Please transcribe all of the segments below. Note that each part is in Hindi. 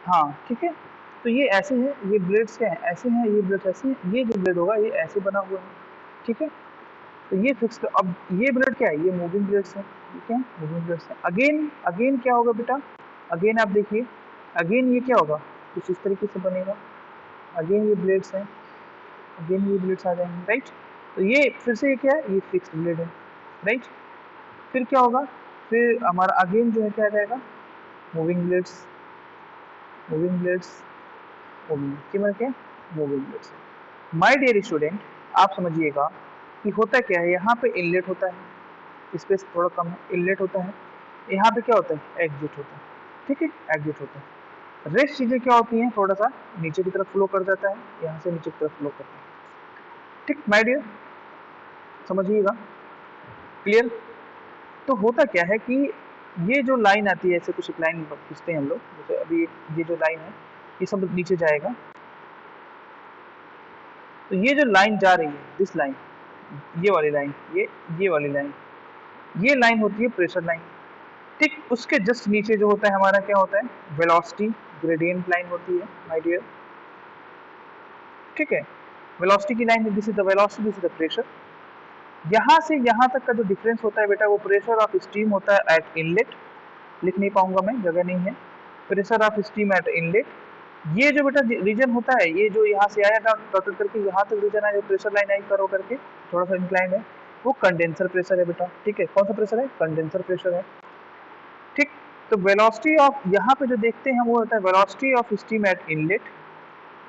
हाँ ठीक है। तो ये ऐसे है, ये ब्लेड्स क्या है, ऐसे हैं, ये ब्लेड ऐसे हैं, ये जो ब्लेड होगा ये ऐसे बना हुआ है। ठीक है, तो ये फिक्स। अब ये ब्लेड क्या है, ये मूविंग ब्लेड्स है। ठीक है, मूविंग ब्लेड्स है। अगेन अगेन क्या होगा बेटा, अगेन आप देखिए, अगेन ये क्या होगा, कुछ इस तरीके से बनेगा। अगेन ये ब्लेड्स हैं, अगेन ये ब्लेड्स आ जाएंगे, राइट। तो ये फिर से ये क्या है, ये फिक्स्ड ब्लेड है, राइट। फिर क्या होगा, फिर हमारा अगेन जो है क्या आ जाएगा, moving blades, moving blades, moving की मतलब क्या, moving blades. My dear student, आप समझिएगा कि होता क्या है, यहाँ पे इनलेट होता है, स्पेस थोड़ा कम है, इनलेट होता है। यहाँ पे क्या होता है, एग्जिट होता है। ठीक है, एग्जिट होता है। रेस्ट चीजें क्या होती हैं, थोड़ा सा नीचे की तरफ फ्लो कर जाता है, यहाँ से नीचे की तरफ फ्लो करता है। ठीक माय डियर, समझिएगा, क्लियर। तो होता क्या है कि ये जो लाइन आती है, ऐसे कुछ एक लाइन खींचते हैं हम लोग, जैसे अभी ये जो लाइन है ये सब नीचे जाएगा। तो ये जो लाइन जा रही है, दिस लाइन, ये वाली लाइन, ये वाली लाइन, ये लाइन होती है प्रेशर लाइन। ठीक, उसके जस्ट नीचे जो होता है हमारा क्या होता है, वेलोसिटी ग्रेडियंट लाइन होती है माय डियर। ठीक है, वेलोसिटी की line, this is the velocity, this is the pressure. यहाँ से यहाँ तक का जो डिफरेंस होता है बेटा, वो प्रेशर ऑफ स्टीम होता है एट इनलेट। लिख नहीं पाऊंगा मैं, जगह नहीं है। Pressure of steam eight inlet. ये जो बेटा रीजन होता है, ये जो यहाँ से आया डॉटेड करके यहाँ तक रीजन है, जो प्रेशर लाइन आई करो करके थोड़ा सा इंक्लाइन है, वो कंडेंसर प्रेशर है बेटा। ठीक है, कौन सा प्रेशर है, कंडेंसर प्रेशर है। ठीक, तो वेलोसिटी ऑफ यहाँ पे जो देखते हैं वो होता है velocity of steam eight inlet.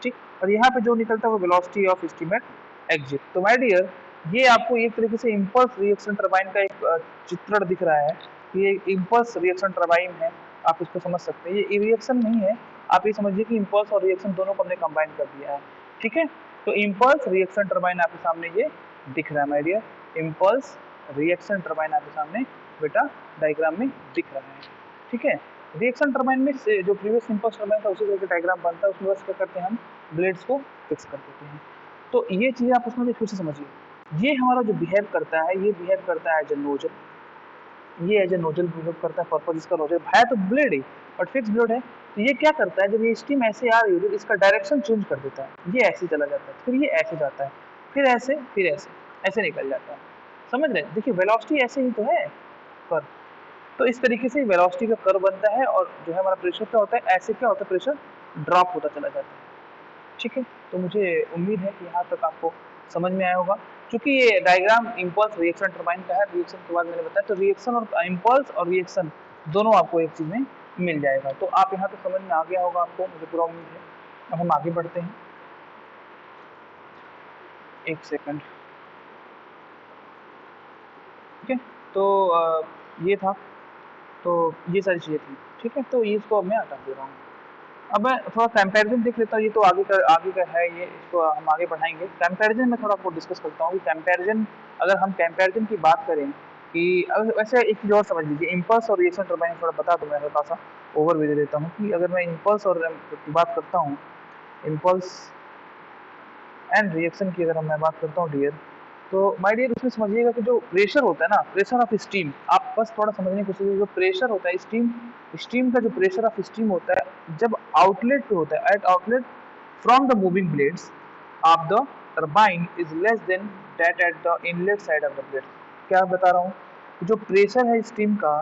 ठीक, और यहाँ पे जो निकलता है वो velocity of steam eight exit. तो माय डियर, ये आपको एक तरीके से इम्पल्स रिएक्शन टरबाइन का एक चित्रण दिख रहा है। ये इम्पल्स रिएक्शन टरबाइन है, आप इसको समझ सकते हैं। ये रिएक्शन नहीं है, आप ये समझिए कि इम्पल्स और रिएक्शन दोनों को हमने कंबाइन कर दिया है। ठीक है, तो इम्पल्स रिएक्शन टरबाइन आपके सामने ये दिख रहा है my dear. Impulse reaction turbine आपके सामने बेटा डायग्राम में दिख रहा है। ठीक है, रिएक्शन टरबाइन में से जो प्रीवियस इम्पल्स टरबाइन था उसी तरह का डायग्राम बनता है, उसमें बस क्या करते हैं हम, ब्लेड्स को फिक्स कर देते हैं। तो ये चीज़ आप उसमें फिर से समझिए, ये हमारा जो बिहेव करता है, ये बिहेव करता है एज ए नोजल, ये एज ए नोजल बिहेव करता है। पर्पज इसका नोजल है तो ब्लेड है, बट फिक्स ब्लेड है। तो ये क्या करता है, जब ये स्टीम ऐसे आ रही है तो इसका डायरेक्शन चेंज कर देता है, ये ऐसे चला जाता है, फिर ये ऐसे जाता है, फिर ऐसे, फिर ऐसे, ऐसे निकल जाता है। समझ रहे हैं, देखिए वेलोसिटी ऐसे ही तो है पर। तो इस तरीके से वेलोसिटी का कर्व बनता है, और जो है हमारा प्रेशर क्या होता है, ऐसे क्या होता है, प्रेशर ड्रॉप होता चला जाता है। ठीक है, तो मुझे उम्मीद है कि यहाँ तक आपको समझ में आया होगा। क्योंकि ये डायग्राम इम्पल्स रिएक्शन टरबाइन का है, रिएक्शन के बाद मैंने बताया, तो रिएक्शन और इम्पल्स और रिएक्शन दोनों आपको एक चीज में मिल जाएगा। तो आप यहाँ तक समझ में आ गया होगा आपको, मुझे पूरा उम्मीद है। अब हम आगे बढ़ते हैं, एक सेकंड। ठीक है, तो ये था, तो ये सारी चीज़ें थी। ठीक है, तो ये इसको अब मैं हटा दे रहा हूँ। अब मैं थोड़ा कंपैरिजन देख लेता हूँ, ये तो आगे का है, ये इसको हम आगे बढ़ाएंगे। कंपैरिजन में थोड़ा आपको डिस्कस करता हूँ कि कंपैरिजन, अगर हम कंपैरिजन की बात करें कि वैसे एक चीज़ और समझ लीजिए, इम्पल्स और रिएक्शन टरबाइन थोड़ा बता दूँ, मैं थोड़ा सा ओवरव्यू दे देता हूँ कि अगर मैं इम्पल्स और की बात करता हूँ, इम्पल्स एंड रिएक्शन की अगर मैं बात करता हूँ डियर, तो माय डियर उसमें समझिएगा कि जो प्रेशर होता है ना, प्रेशर ऑफ स्टीम, आप बस थोड़ा समझने की कोशिश कीजिए। जो प्रेशर होता है स्टीम, स्टीम का जो प्रेशर ऑफ स्टीम होता है जब आउटलेट पे होता है, eight outlet from the moving blades of the turbine is less than that at the inlet side of the blade. क्या बता रहा हूँ, जो प्रेशर है स्टीम का,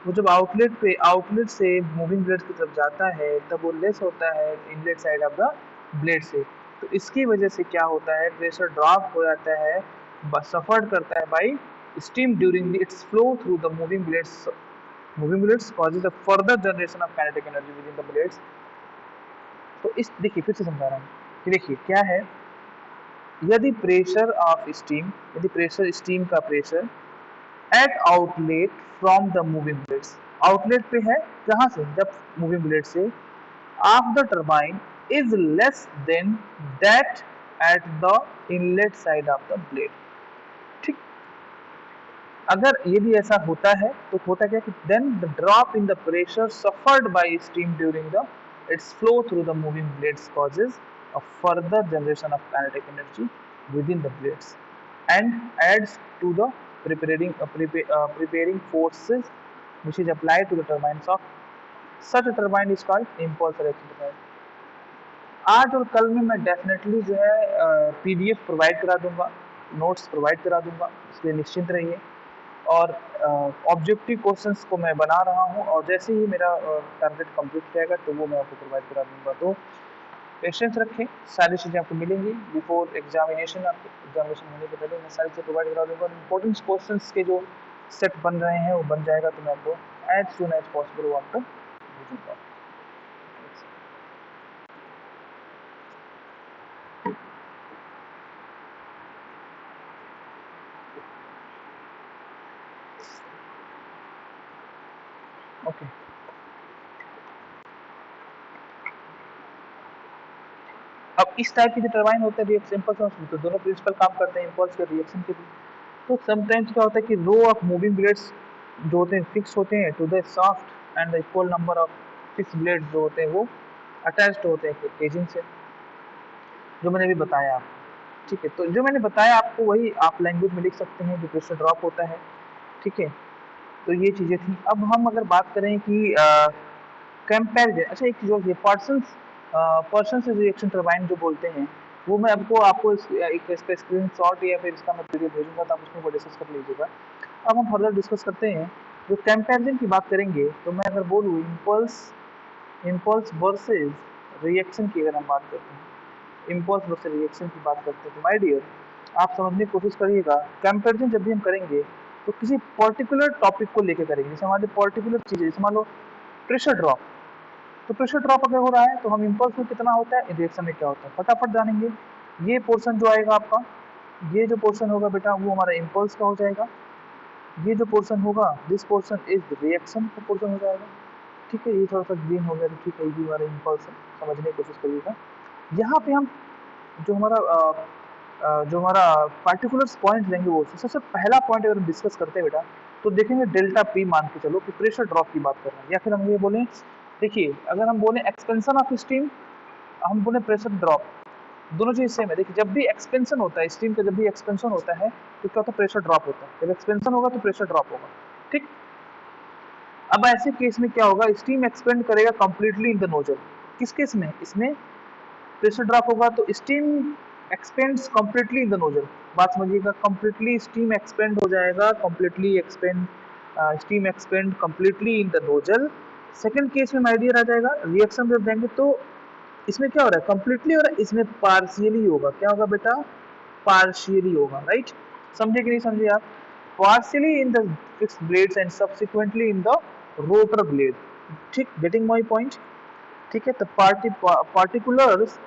वो जब आउटलेट से मूविंग ब्लेड की तरफ जाता है तब वो लेस होता है inlet side of the blade से। तो इसकी वजह से क्या होता है, प्रेशर ड्रॉप हो जाता है, सफर्ड करता है by steam during its flow through the moving blades. Moving blades causes a further generation of kinetic energy with in the blades. तो इस देखिए फिर से समझा रहा हूँ कि देखिए क्या है, यदि प्रेशर ऑफ स्टीम, यदि प्रेशर स्टीम का pressure at outlet from the moving blades, outlet पे है कहाँ से, जब मूविंग ब्लेड से, of the turbine is less than that at the inlet side of the blade. ठीक, अगर यदि ऐसा होता है तो होता क्या कि then the drop in the pressure suffered by steam during the its flow through the moving blades causes a further generation of kinetic energy within the blades and adds to the preparing forces which is applied to the turbines of such turbine is called impulse reaction turbine. आज और कल में मैं डेफिनेटली जो है पीडीएफ प्रोवाइड करा दूंगा, नोट्स प्रोवाइड करा दूंगा, इसलिए निश्चिंत रहिए। और ऑब्जेक्टिव क्वेश्चंस को मैं बना रहा हूँ और जैसे ही मेरा टारगेट कंप्लीट हो जाएगा तो वो मैं आपको प्रोवाइड करा दूंगा। तो पेशेंस रखें, सारी चीज़ें आपको मिलेंगी बिफोर एग्जामिनेशन। आपको एग्जामिनेशन होने के पहले मैं सारी चीज़ें प्रोवाइड करा दूंगा। इंपॉर्टेंट क्वेश्चंस के जो सेट बन रहे हैं वो बन जाएगा तो मैं आपको एज सुन एज पॉसिबल वो आपको भेजूंगा। ओके अब इस टाइप की जो टरबाइन होता है रिएक्शन इम्पल्स, तो दोनों प्रिंसिपल काम करते हैं, इम्पल्स के रिएक्शन के भी। तो समटाइम्स क्या होता है कि रो ऑफ मूविंग ब्लेड्स जो होते हैं फिक्स होते हैं to the shaft and the equal number of fix blade जो होते हैं वो अटैच्ड होते हैं केजिंग से, जो मैंने अभी बताया आपको। ठीक है, तो जो मैंने बताया आपको वही आप लैंग्वेज में लिख सकते हैं, जो प्रेशर ड्रॉप होता है। ठीक है, तो ये चीज़ें थी। अब हम अगर बात करें कि कंपैरिजन, अच्छा एक जो ये पर्सन से रिएक्शन टरबाइन जो बोलते हैं वो मैं आपको एक इसका स्क्रीनशॉट या फिर इसका मैं वीडियो भेजूंगा, तो आप उसमें वो डिस्कस कर लीजिएगा। अब हम फर्दर डिस्कस करते हैं। जो कंपैरिजन की बात करेंगे तो मैं अगर बोलूँ इम्पल्स वर्सेस रिएक्शन की, अगर हम बात करते हैं इम्पल्स वर्सेस रिएक्शन की बात करते हैं, तो माय डियर आप समझने की कोशिश करिएगा। कंपैरिजन जब भी हम करेंगे तो किसी पर्टिकुलर टॉपिक को लेकर करेंगे। जैसे हमारे पर्टिकुलर चीज़ें, जैसे मान लो प्रेशर ड्रॉप, तो प्रेशर ड्रॉप अगर हो रहा है तो हम इम्पल्स में कितना होता है, रिएक्शन में क्या होता है, फटाफट जानेंगे। ये पोर्शन जो आएगा आपका, ये जो पोर्शन होगा बेटा वो हमारा इम्पल्स का हो जाएगा। ये जो पोर्शन होगा दिस पोर्शन इज रिएक्शन का पोर्शन हो जाएगा। ठीक है, ये थोड़ा सा ग्रीन हो गया तो ठीक है, ये भी हमारा इम्पल्स है, समझने की कोशिश करिएगा। यहाँ पे हम जो हमारा पार्टिकुलर्स पॉइंट लेंगे वो सबसे पहला पॉइंट अगर हम डिस्कस करते हैं बेटा तो देखेंगे डेल्टा पी, मान के चलो कि प्रेशर ड्रॉप की बात कर रहे हैं, या फिर हम ये बोलें, देखिए अगर हम बोले एक्सपेंशन ऑफ स्टीम, हम बोले प्रेशर ड्रॉप, दोनों चीज सेम है। देखिए जब भी एक्सपेंशन होता है स्टीम का, जब भी एक्सपेंशन होता है तो क्या होता है, प्रेशर ड्रॉप होता है। जब एक्सपेंशन होगा तो प्रेशर ड्रॉप होगा। ठीक, अब ऐसे केस में क्या होगा, स्टीम एक्सपेंड करेगा कंप्लीटली इन द नोजल। किस केस में, इसमें प्रेशर ड्रॉप होगा तो steam expends completely in the nozzle. बात समझिएगा, कंप्लीटली स्टीम एक्सपेंड हो जाएगा, completely expand steam expand completely in the nozzle. Second case में माय डियर आ जाएगा, रिएक्शन जब देंगे तो इसमें क्या हो रहा है, कंप्लीटली हो रहा है, इसमें पार्शियली होगा। क्या होगा बेटा, पार्शियली होगा। राइट, समझे कि नहीं समझे आप, partially in the fixed blades and subsequently in the rotor blade. ठीक, गेटिंग माय पॉइंट। ठीक है, तो पार्टिकुलर्स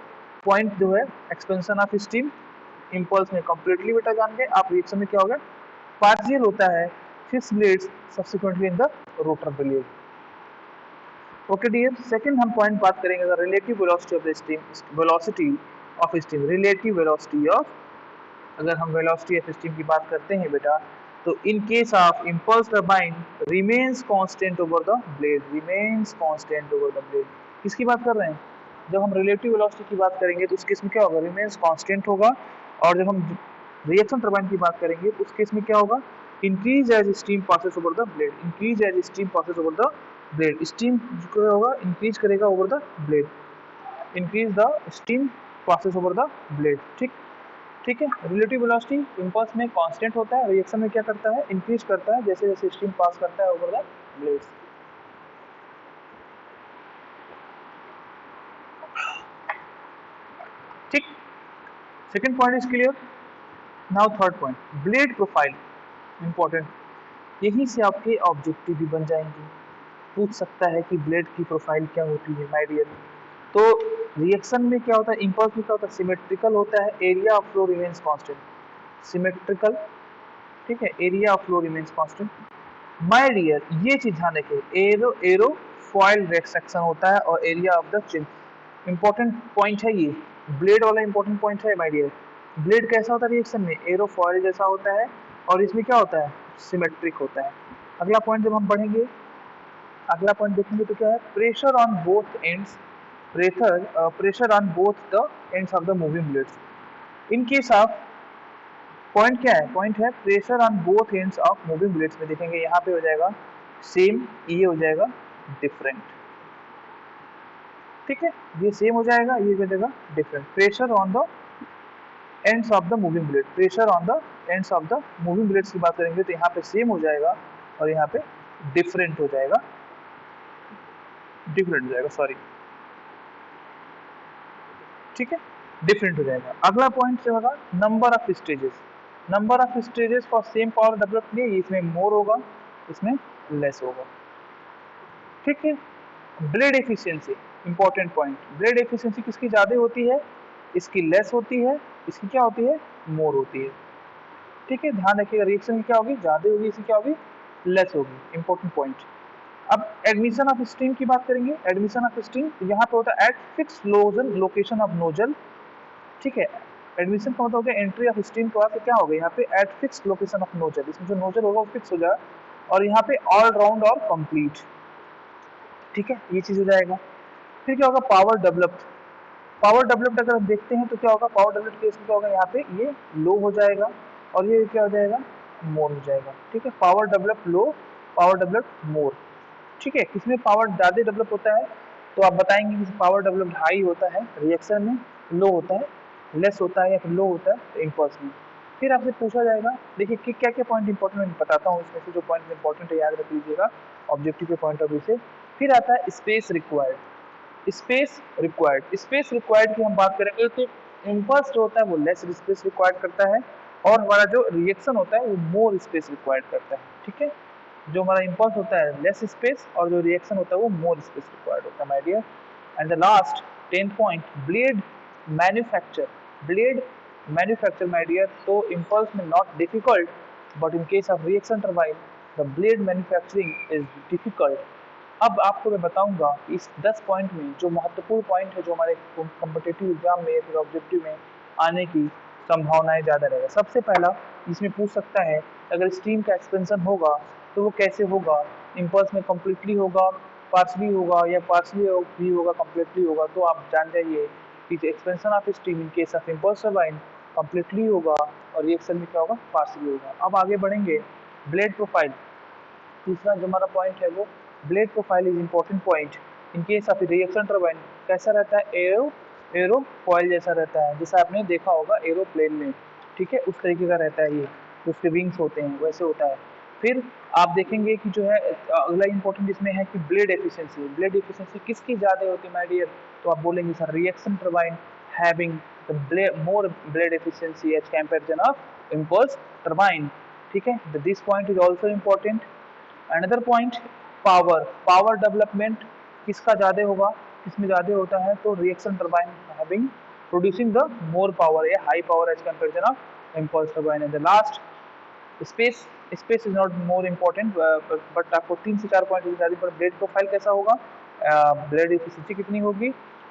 पॉइंट जो है एक्सपेंशन ऑफ स्टीम इम्पल्स में कंप्लीटली बेटा जान गए आप, रिएक्शन में क्या होगा, पार्शियल होता है fixed blades subsequently in the rotor blade. Okay dear, second हम पॉइंट बात करेंगे अगर relative velocity of the steam, velocity of steam, relative velocity of, अगर हम वेलोसिटी ऑफ स्टीम की बात करते हैं बेटा तो इन case of impulse turbine remains constant over the blade, remains constant over the blade. किसकी बात कर रहे हैं, जब हम रिलेटिव वेलोसिटी की बात करेंगे तो उस केस में क्या होगा, रिमेन्स कांस्टेंट होगा। और जब हम रिएक्शन टरबाइन की बात करेंगे तो उस केस में क्या होगा, increase as steam passes over the blade, increase as steam passes over the blade. Steam क्या होगा, इंक्रीज करेगा over the blade, increase the steam passes over the blade. ठीक, ठीक है, रिलेटिव वेलोसिटी इम्पल्स में कांस्टेंट होता है, रिएक्शन में क्या करता है, इंक्रीज करता है जैसे जैसे स्टीम पास करता है ओवर द ब्लेड्स। ठीक, second point is clear. Now third point, blade profile important, यहीं से आपके ऑब्जेक्टिव भी बन जाएंगे। पूछ सकता है कि ब्लेड की प्रोफाइल क्या होती है माय डियर। तो रिएक्शन में क्या होता है, इम्पल्स में क्या होता है, सिमेट्रिकल होता है, area of flow remains constant, symmetrical. ठीक है, area of flow remains constant. My dear ये चीज ध्यान रखिए, एरो फॉइल सेक्शन होता है और area of the chin, important point है ये, ब्लेड वाला इंपॉर्टेंट पॉइंट है माय डियर। ब्लेड कैसा होता है रिएक्शन में, एरोफॉइल जैसा होता है और इसमें क्या होता है, सिमेट्रिक होता है। अगला पॉइंट जब हम पढ़ेंगे, अगला पॉइंट देखेंगे तो क्या है, pressure on both ends, pressure on both the ends of the moving blades. In case of, point क्या है, पॉइंट है pressure on both ends of moving blades में देखेंगे यहाँ पे हो जाएगा सेम, ये हो जाएगा डिफरेंट। ठीक है, ये सेम हो जाएगा, ये हो जाएगा different. Pressure on the ends of the moving blade, pressure on the ends of the moving blades की बात करेंगे तो यहाँ पे सेम हो जाएगा और यहाँ पे डिफरेंट हो जाएगा, डिफरेंट हो जाएगा, सॉरी, ठीक है, डिफरेंट हो जाएगा। अगला पॉइंट से होगा number of stages, number of stages for same power develop लिए, इसमें मोर होगा, इसमें लेस होगा, ठीक है। Blade efficiency, important point, blade efficiency किसकी ज्यादा होती है, इसकी लेस होती है, इसकी क्या होती है, मोर होती है, ठीक है। ध्यान रखिएगा, रिएक्शन की क्या होगी, ज्यादा होगी, इसकी क्या होगी, लेस होगी, इंपॉर्टेंट पॉइंट। अब एडमिशन ऑफ स्ट्रीम की बात करेंगे। एडमिशन ऑफ स्ट्रीम यहाँ पे होता है eight fix location of nozzle, ठीक है। एडमिशन का मतलब हो गया एंट्री ऑफ स्ट्रीम के बाद क्या होगा, यहाँ पे eight fix location of nozzle, इसमें जो नोजल होगा वो फिक्स हो जाएगा, और यहाँ पे ऑल राउंड और कंप्लीट, ठीक है, ये चीज हो जाएगा। फिर क्या होगा, पावर डेवलप्ड, पावर डेवलप्ड अगर हम देखते हैं तो क्या होगा, पावर डेवलप्ड केस में क्या होगा, यहाँ पे ये लो हो जाएगा और ये क्या हो जाएगा, मोर हो जाएगा, ठीक है। पावर डेवलप लो, पावर डेवलप मोर, ठीक है। किसमें पावर ज्यादा डेवलप होता है, तो आप बताएंगे कि पावर डेवलप्ड हाई होता है रिएक्शन में, लो होता है, लेस होता है या फिर लो होता है इम्पल्स में। फिर आपसे पूछा जाएगा, देखिए कि क्या क्या पॉइंट इंपॉर्टेंट मैं बताता हूँ, इसमें से जो पॉइंट इंपॉर्टेंट है याद रख लीजिएगा ऑब्जेक्टिव के पॉइंट ऑफ व्यू से। फिर आता है space required, space required, space required की हम बात करेंगे तो इम्पल्स जो होता है वो लेस स्पेस रिक्वायर्ड करता है, और हमारा जो रिएक्शन होता है वो मोर स्पेस रिक्वायर्ड करता है, ठीक है। जो हमारा इम्पल्स होता है लेस स्पेस और जो रिएक्शन होता है वो मोर स्पेस रिक्वायर्ड होता है my dear. And the last 10 point, blade manufacture, blade manufacture my dear, तो इम्पल्स में not difficult, but in case of reaction turbine the blade manufacturing is difficult. अब आपको मैं बताऊंगा कि इस 10 पॉइंट में जो महत्वपूर्ण पॉइंट है जो हमारे कॉम्पिटिटिव एग्जाम में या फिर ऑब्जेक्टिव में आने की संभावनाएं ज़्यादा रहेगा। सबसे पहला इसमें पूछ सकता है अगर स्ट्रीम का एक्सपेंशन होगा तो वो कैसे होगा, इम्पल्स में कम्प्लीटली होगा, पार्सली होगा, या पार्सली भी होगा, कम्प्लीटली होगा। तो आप जान जाइए कि expansion of stream in case of impulse turbine completely होगा और रिएक्शन में क्या होगा, पार्सली होगा। अब आगे बढ़ेंगे, ब्लेड प्रोफाइल, तीसरा जो हमारा पॉइंट है वो blade profile is important point in case of reaction turbine. कैसा रहता है, एरोफॉइल जैसा रहता है, जैसा आपने देखा होगा एरोप्लेन में, ठीक है, उस तरीके का रहता है ये, उसके विंग्स होते हैं वैसे होता है। फिर आप देखेंगे कि जो है अगला इंपॉर्टेंट इसमें है कि ब्लेड एफिशिएंसी, ब्लेड एफिशिएंसी किसकी ज़्यादा होती है माय डियर, तो आप बोलेंगे sir reaction turbine having the more blade efficiency as comparison of impulse turbine, ठीक है। This point is also important. Another point, power, power development किसका ज़्यादा होगा, किसमें ज़्यादा होता है, तो reaction turbine having producing the more power या high power as comparison of impulse turbine. And the last space, space is not more important, but आपको 3 से 4 पॉइंट बता दी, पर ब्लेड प्रोफाइल कैसा होगा, ब्लेड एफिशिएंसी कितनी होगी,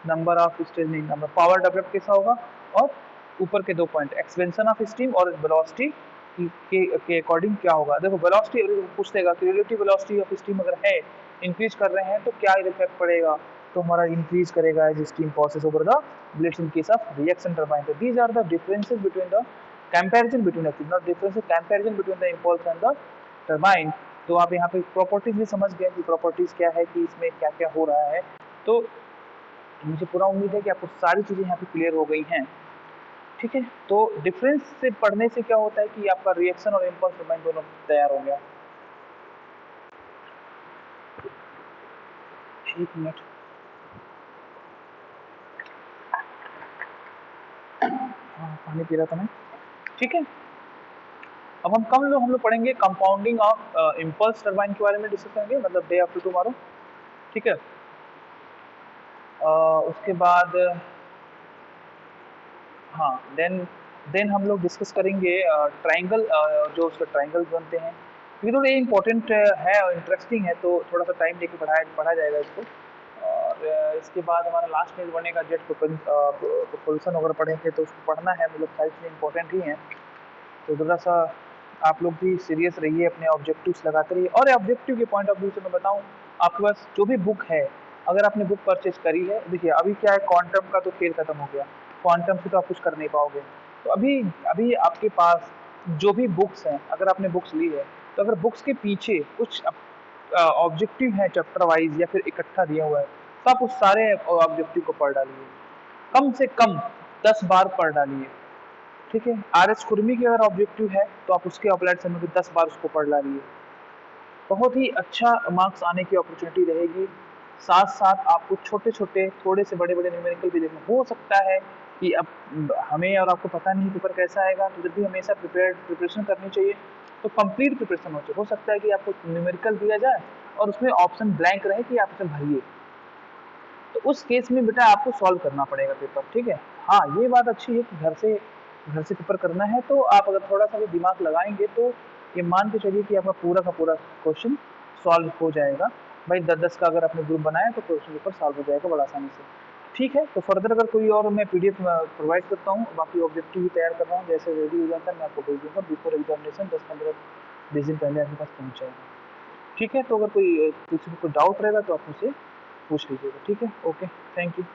नंबर ऑफ स्टेज नहीं, नंबर पावर डेवलप कैसा होगा, और ऊपर के 2 पॉइंट एक्सपेंशन ऑफ स्टीम और वेलोसिटी के अकॉर्डिंग क्या होगा। देखो वेलोसिटी अगर पूछ देगा कि रिलेटिव वेलोसिटी ऑफ स्टीम अगर है, इंक्रीज कर रहे हैं तो क्या इफेक्ट पड़ेगा, तो हमारा इंक्रीज करेगा as steam passes over the blades in case of reaction turbine. तो these are the differences between the comparison between not differences, comparison between the impulse and the turbine. तो आप यहाँ पे प्रॉपर्टीज भी समझ गए कि प्रॉपर्टीज क्या है, कि इसमें क्या क्या हो रहा है। तो मुझे पूरा उम्मीद है कि आपको सारी चीज़ें यहाँ पे क्लियर हो गई हैं, ठीक है। तो डिफरेंस से पढ़ने से क्या होता है कि आपका रिएक्शन और इम्पल्स टरबाइन दोनों तैयार हो गया। एक मिनट, हाँ पानी पी रहा था मैं, ठीक है। अब हम लोग पढ़ेंगे कंपाउंडिंग ऑफ इम्पल्स टरबाइन के बारे में डिस्कस करेंगे, मतलब डे आफ्टर टुमारो, ठीक है। उसके बाद हाँ देन हम लोग डिस्कस करेंगे ट्रायंगल, जो उसके ट्रायंगल बनते हैं, क्योंकि थोड़ा ये इंपॉर्टेंट है और इंटरेस्टिंग है, तो थोड़ा सा टाइम लेके पढ़ा जाएगा इसको। और इसके बाद हमारा लास्ट में बनेगा जेट प्रोपल्सन वगैरह पढ़ेंगे, तो उसको पढ़ना है, मतलब सारी चीज़ें इंपॉर्टेंट ही हैं। तो थोड़ा सा आप लोग भी सीरियस रहिए, अपने ऑब्जेक्टिव्स लगाते रहिए। और ऑब्जेक्टिव के पॉइंट ऑफ व्यू से मैं बताऊं, आपके पास जो भी बुक है, अगर आपने बुक परचेज करी है, देखिए अभी क्या है, क्वांटम का तो खेल खत्म हो गया, क्वांटम से तो आप कुछ कर नहीं पाओगे। तो अभी अभी आपके पास जो भी बुक्स हैं, अगर आपने बुक्स ली है, तो अगर बुक्स के पीछे कुछ ऑब्जेक्टिव है चैप्टर वाइज या फिर इकट्ठा दिया हुआ है, तो आप उस सारे ऑब्जेक्टिव को पढ़ डालिए, कम से कम 10 बार पढ़ डालिए। ठीक है, आर एस खुरमी की अगर ऑब्जेक्टिव है तो आप उसके अप्लाइड समय के 10 बार उसको पढ़ डालिए, बहुत ही अच्छा मार्क्स आने की अपॉर्चुनिटी रहेगी। साथ साथ आपको छोटे छोटे थोड़े से बड़े बड़े न्यूमेरिकल भी देखना हो सकता है कि अब हमें और आपको पता नहीं पेपर कैसा आएगा, तो जब भी हमेशा प्रिपरेशन करनी चाहिए तो कंप्लीट प्रिपरेशन हो सकता है कि आपको न्यूमेरिकल दिया जाए और उसमें ऑप्शन ब्लैंक रहे कि आप उसे भरिए, तो उस केस में बेटा आपको सॉल्व करना पड़ेगा पेपर। ठीक है, हाँ ये बात अच्छी है कि घर से पेपर करना है, तो आप अगर थोड़ा सा भी दिमाग लगाएंगे तो ये मान के चलिए कि आपका पूरा का पूरा क्वेश्चन सॉल्व हो जाएगा। भाई 10-10 का अगर आपने ग्रुप बनाया तो क्वेश्चन पेपर सॉल्व हो जाएगा बड़ा आसानी से। ठीक है, तो फर्दर अगर कोई और मैं पीडीएफ प्रोवाइड करता हूँ, बाकी ऑब्जेक्टिव भी तैयार कर रहा हूँ, जैसे रेडी हो जाता है मैं आपको भेज दूंगा बिफोर एग्जामिनेशन, 10-15 दिन पहले आपके पास पहुँच जाएगा। ठीक है, तो अगर कोई किसी को कोई डाउट रहेगा तो आप मुझसे पूछ लीजिएगा। ठीक है, ओके, थैंक यू।